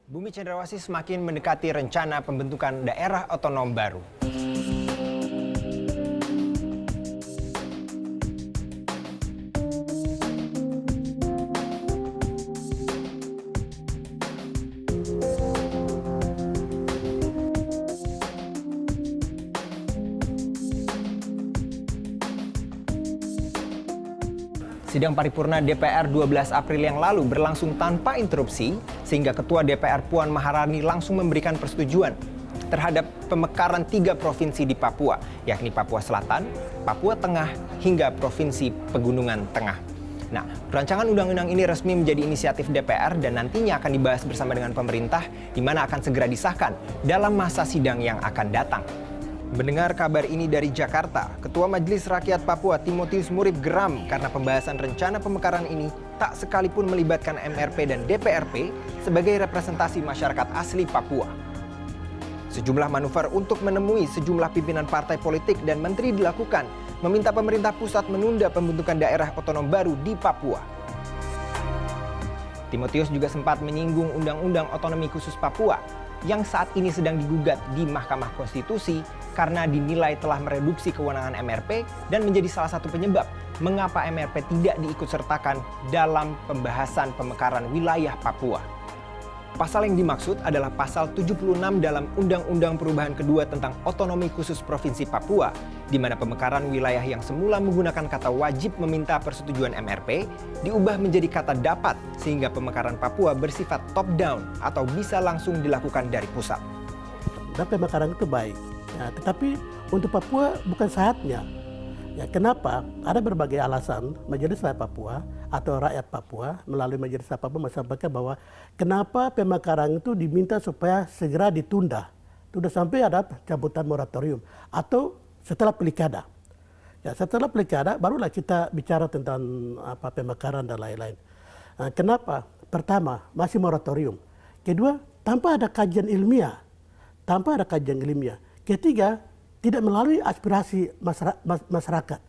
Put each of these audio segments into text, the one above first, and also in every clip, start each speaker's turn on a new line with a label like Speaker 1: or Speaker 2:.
Speaker 1: Bumi Cendrawasih semakin mendekati rencana pembentukan daerah otonom baru. Sidang paripurna DPR 12 April yang lalu berlangsung tanpa interupsi, sehingga Ketua DPR Puan Maharani langsung memberikan persetujuan terhadap pemekaran 3 provinsi di Papua, yakni Papua Selatan, Papua Tengah, hingga Provinsi Pegunungan Tengah. Nah, rancangan undang-undang ini resmi menjadi inisiatif DPR dan nantinya akan dibahas bersama dengan pemerintah, di mana akan segera disahkan dalam masa sidang yang akan datang. Mendengar kabar ini dari Jakarta, Ketua Majelis Rakyat Papua Timotius Murib geram karena pembahasan rencana pemekaran ini tak sekalipun melibatkan MRP dan DPRP sebagai representasi masyarakat asli Papua. Sejumlah manuver untuk menemui sejumlah pimpinan partai politik dan menteri dilakukan, meminta pemerintah pusat menunda pembentukan daerah otonom baru di Papua. Timotius juga sempat menyinggung Undang-Undang Otonomi Khusus Papua yang saat ini sedang digugat di Mahkamah Konstitusi karena dinilai telah mereduksi kewenangan MRP dan menjadi salah satu penyebab mengapa MRP tidak diikutsertakan dalam pembahasan pemekaran wilayah Papua. Pasal yang dimaksud adalah pasal 76 dalam Undang-Undang Perubahan Kedua tentang Otonomi Khusus Provinsi Papua, di mana pemekaran wilayah yang semula menggunakan kata wajib meminta persetujuan MRP diubah menjadi kata dapat, sehingga pemekaran Papua bersifat top-down atau bisa langsung dilakukan dari pusat.
Speaker 2: Dan pemekaran itu baik, ya, tetapi untuk Papua bukan saatnya. Ya, kenapa? Ada berbagai alasan Majelis Rakyat Papua atau rakyat Papua melalui Majelis Rakyat Papua menyampaikan bahwa kenapa pemekaran itu diminta supaya segera ditunda. Sudah sampai ada cabutan moratorium atau setelah pilkada. Ya, setelah pilkada barulah kita bicara tentang pemekaran dan lain-lain. Nah, kenapa? Pertama, masih moratorium. Kedua, tanpa ada kajian ilmiah. Ketiga, tidak melalui aspirasi masyarakat.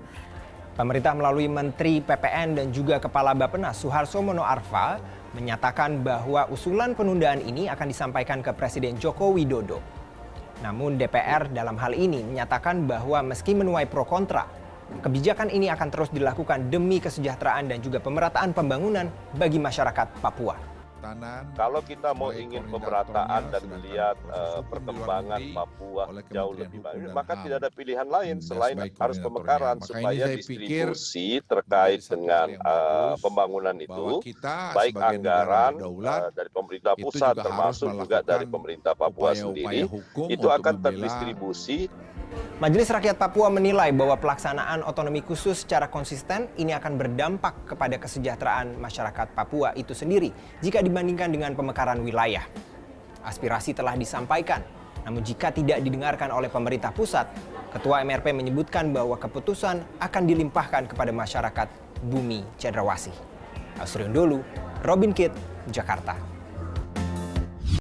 Speaker 1: Pemerintah melalui Menteri PPN dan juga Kepala Bappenas Suharso Mono Arfa menyatakan bahwa usulan penundaan ini akan disampaikan ke Presiden Joko Widodo. Namun DPR dalam hal ini menyatakan bahwa meski menuai pro kontra, kebijakan ini akan terus dilakukan demi kesejahteraan dan juga pemerataan pembangunan bagi masyarakat Papua.
Speaker 3: Kalau kita mau ingin pemerataan dan melihat perkembangan Papua jauh lebih baik, maka tidak ada pilihan lain selain harus pemekaran supaya distribusi terkait dengan pembangunan itu, baik anggaran dari pemerintah pusat termasuk juga dari pemerintah Papua sendiri, itu akan terdistribusi.
Speaker 1: Majelis Rakyat Papua menilai bahwa pelaksanaan otonomi khusus secara konsisten ini akan berdampak kepada kesejahteraan masyarakat Papua itu sendiri jika dibandingkan dengan pemekaran wilayah. Aspirasi telah disampaikan, namun jika tidak didengarkan oleh pemerintah pusat, Ketua MRP menyebutkan bahwa keputusan akan dilimpahkan kepada masyarakat Bumi Cendrawasih. Ausriun Dholu, Robin Kitt, Jakarta.